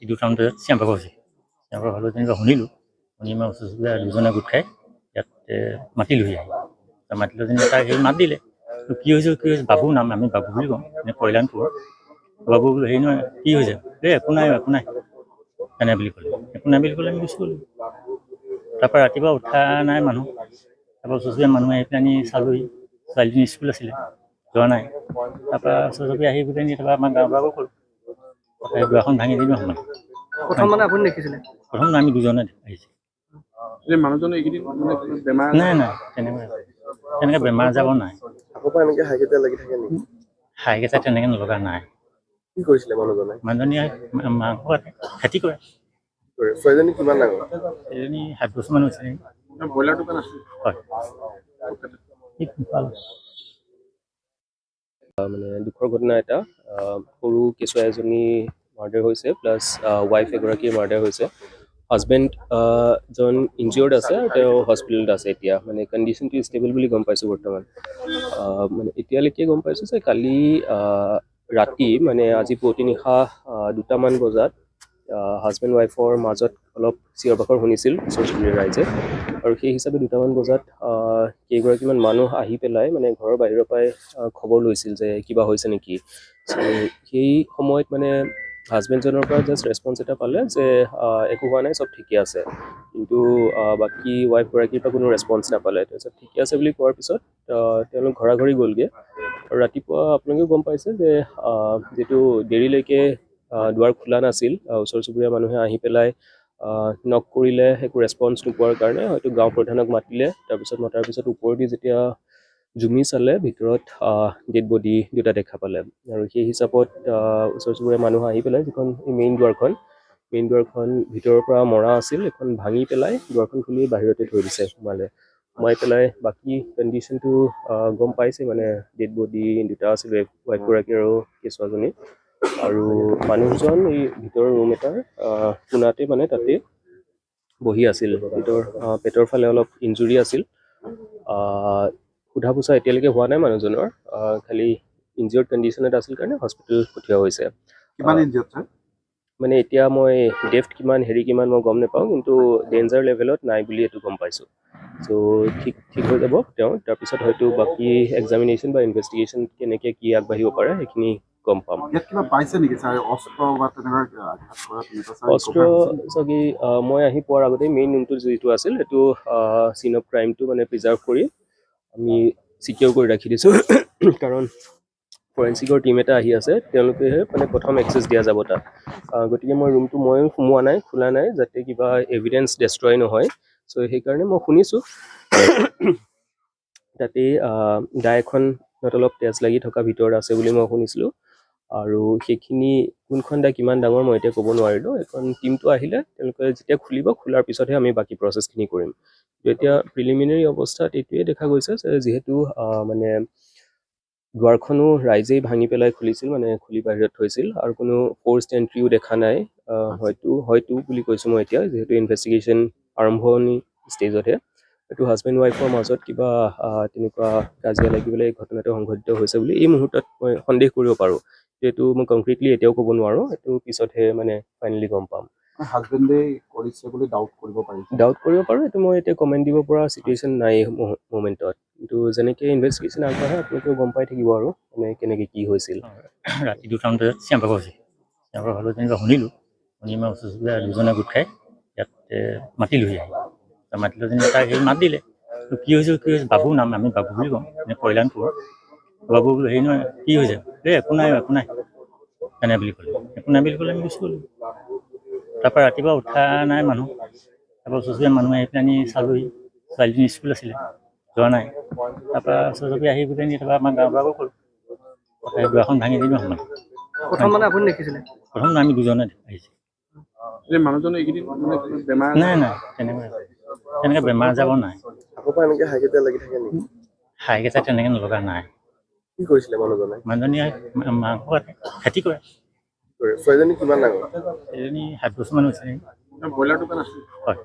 2টামান বজাত চিঞৰ হৈছে চিঞৰ হ'লেও তেনেকুৱা শুনিলোঁ শুনি মই ওচৰ চুবুৰীয়া দুজনে গোট খাই ইয়াত মাতিলোহি আহি মাতিলোঁ যেনিবা তাক সেই মাত দিলে কি হৈছে বাবু নাম আমি বাবু বুলি কওঁ এনে কল্যাণপুৰ বাবু বোলো হেৰি নহয় কি হৈছে একো নাই এনে বুলি ক'লে একো নাই বুলি ক'লে আমি গুচি গ'লোঁ তাৰপৰা ৰাতিপুৱা উঠা নাই মানুহ তাৰপৰা ওচৰ চুবুৰীয়া মানুহ আহি পেলাই চালোহি ছোৱালীজনী স্কুল আছিলে যোৱা নাই তাৰপৰা ওচৰ চুবুৰীয়া আহি পেলাই তাৰপৰা আমাৰ গাঁৱৰ পৰা ক'লোঁ দুৱাৰখন ভাঙি দিলোঁ সময় প্ৰথম মানে আপুনি দেখিছিলে প্ৰথম আমি দুজনে আহিছোঁ মানুহজনে এইকেইদিন মানে বেমাৰ নাই তেনেকৈ বেমাৰ যাব নাই হাইকেইটা লাগি থাকে নেকি হাইকেইটা তেনেকৈ নলগা নাই কি কৰিছিলে মানুহজনে মাংস খেতি কৰে ছোৱালীজনী কিমান ডাঙৰ এজনী 7 বছৰমান হৈছে ব্ৰইলাৰ দোকান আছে হয় মানে দুখৰ ঘটনা এটা সৰু কেঁচুৱা এজনী মাৰ্ডাৰ হৈছে প্লাছ ৱাইফ এগৰাকীৰ মাৰ্ডাৰ হৈছে হাজবেণ্ড জন ইনজিয়ৰ্ড আছে আৰু তেওঁ হস্পিটেলত আছে এতিয়া মানে কণ্ডিশ্যনটো ষ্টেবল বুলি গম পাইছোঁ বৰ্তমান মানে এতিয়ালৈকে গম পাইছোঁ যে কালি ৰাতি মানে আজি পুৱতি নিশা 2টামান বজাত হাজবেণ্ড ৱাইফৰ মাজত অলপ চিঞৰ বাখৰ শুনিছিল ওচৰ চুবুৰীয়া ৰাইজে আৰু সেই হিচাপে 2টামান বজাত কেইগৰাকীমান মানুহ আহি পেলাই মানে ঘৰৰ বাহিৰৰ পৰাই খবৰ লৈছিল যে কিবা হৈছে নেকি সেই সময়ত মানে হাজবেণ্ডজনৰ পৰা জাষ্ট ৰেছপন্স এটা পালে যে একো হোৱা নাই চব ঠিকে আছে কিন্তু বাকী ৱাইফগৰাকীৰ পৰা কোনো ৰেছপন্স নাপালে তাৰপিছত ঠিকে আছে বুলি কোৱাৰ পিছত তেওঁলোক ঘৰা ঘৰি গ'লগৈ আৰু ৰাতিপুৱা আপোনালোকেও গম পাইছে যে যিটো দেৰিলৈকে দুৱাৰ খোলা নাছিল ওচৰ চুবুৰীয়া মানুহে আহি পেলাই নক কৰিলে একো ৰেছপন্স নোপোৱাৰ কাৰণে হয়তো গাঁও প্ৰধানক মাতিলে তাৰপিছত মতাৰ পিছত ওপৰেদি যেতিয়া জুমি চালে ভিতৰত ডেড বডি 2টা দেখা পালে আৰু সেই হিচাপত ওচৰ চুবুৰীয়া মানুহ আহি পেলাই যিখন মেইন দুৱাৰখন ভিতৰৰ পৰা মৰা আছিল এখন ভাঙি পেলাই দুৱাৰখন খুলি বাহিৰতে থৈ দিছে সোমাই পেলাই বাকী কণ্ডিশ্যনটো গম পাইছে মানে ডেড বডি 2টা আছিল ৱাইফগৰাকী আৰু কেঁচুৱাজনী আৰু মানুহজন এই ভিতৰৰ ৰুম এটাৰ কোণাতে মানে তাতে বহি আছিল পেটৰ ফালে অলপ ইনজুৰি আছিল সোধা পোছা এতিয়ালৈকে হোৱা নাই মানুহজনৰ খালি ইনজিয়ৰ্ড কণ্ডিশ্যনত আছিল কাৰণে হস্পিটেল পঠিওৱা হৈছে মানে এতিয়া মই ডেফ্ট কিমান মই গম নাপাওঁ কিন্তু ডেঞ্জাৰ লেভেলত নাই বুলি এইটো গম পাইছোঁ চ' ঠিক হৈ যাব তেওঁ তাৰপিছত হয়তো বাকী এক্সামিনেশ্যন বা ইনভেষ্টিগেশ্যন কেনেকৈ কি আগবাঢ়িব পাৰে সেইখিনি গম পাম অস্ত্ৰ চাগে মই আহি পোৱাৰ আগতে মেইন ৰুমটো যিটো আছিল সেইটো চিন অফ ক্ৰাইমটো মানে প্ৰিজাৰ্ভ কৰি আমি চিকিউৰ কৰি ৰাখি দিছোঁ কাৰণ ফৰেঞ্চিকৰ টীম এটা আহি আছে তেওঁলোকেহে মানে প্ৰথম এক্সেছ দিয়া যাব তাত গতিকে ময়ো সোমোৱা নাই খোলা নাই যাতে কিবা এভিডেঞ্চ ডেষ্ট্ৰয় নহয় চ' সেইকাৰণে মই শুনিছোঁ তাতে দাই এখনত অলপ তেজ লাগি থকা ভিতৰত আছে বুলি মই শুনিছিলোঁ আৰু সেইখিনি কোনখন দা কিমান ডাঙৰ মই এতিয়া ক'ব নোৱাৰিলোঁ এখন টীমটো আহিলে তেওঁলোকে যেতিয়া খোলাৰ পিছতহে আমি বাকী প্ৰচেছখিনি কৰিম এতিয়া প্ৰিলিমিনেৰী অৱস্থাত এইটোৱে দেখা গৈছে যে যিহেতু মানে দুৱাৰখনো ৰাইজেই ভাঙি পেলাই খুলিছিল মানে খুলি বাহিৰত থৈছিল আৰু কোনো ফ'ৰ্চড এণ্ট্ৰিও দেখা নাই হয়তো বুলি কৈছোঁ মই এতিয়া যিহেতু ইনভেষ্টিগেশ্যন আৰম্ভণি ষ্টেজতহে হয়তো হাজবেণ্ড ৱাইফৰ মাজত কিবা তেনেকুৱা কাজিয়া লাগি পেলাই ঘটনাটো সংঘটিত হৈছে বুলি এই মুহূৰ্তত মই সন্দেহ কৰিব পাৰোঁ যিহেতু মই কংক্ৰিটলি এতিয়াও ক'ব নোৱাৰোঁ এইটো পিছতহে মানে ফাইনেলি গম পাম হাজবেণ্ডে কৰিছে বুলি ডাউট কৰিব পাৰোঁ এইটো মই এতিয়া কমেণ্ট দিব পৰা চিটুৱেশ্যন নাই মমেণ্টত কিন্তু যেনেকৈ ইনভেষ্টিগেশ্যন আগবাঢ়ে আপোনালোকেও গম পাই থাকিব আৰু মানে কেনেকৈ কি হৈছিল ৰাতি 2টামান বজাত চিঞৰ হৈছে চিঞৰ হ'লেও তেনেকুৱা শুনিলোঁ শুনি মই ওচৰ চুবুৰীয়া দুজনে গোট খাই ইয়াত মাতিলোহি আহি মাতিলোঁ যেনিবা তাক সেই মাত দিলে কি হৈছে বাবু নাম আমি বাবু বুলি কওঁ এনে কল্যাণপুৰ বাবু বোলো হেৰি নহয় কি হৈছে একো নাই এনে বুলি ক'লে একো নাই বুলি ক'লে আমি গুচি গ'লোঁ তাৰপৰা ৰাতিপুৱা উঠা নাই মানুহ তাৰপৰা ওচৰ চুবুৰীয়া মানুহ আহি পেলাই চালোহি ছোৱালীজনী স্কুল আছিলে যোৱা নাই তাৰপৰা ওচৰ চুবুৰীয়া আহি পেলাই তাৰপৰা আমাৰ গাঁৱৰ পৰা ক'লোঁ দুৱাৰখন ভাঙি দিলোঁ সময় প্ৰথম মানে আপুনি দেখিছিলে প্ৰথম আমি দুজনে আহিছোঁ মানুহজনে এইকেইদিন মানে বেমাৰ নাই তেনেকৈ বেমাৰ যাব নাই হাইকেইটা লাগি থাকে নেকি হাইকেইটা তেনেকৈ নলগা নাই কি কৰিছিলে মানুহজনে মাংস খেতি কৰে ছোৱালীজনী কিমান ডাঙৰ এজনী 7 বছৰমান হৈছে ব্ৰইলাৰ দোকান আছে হয়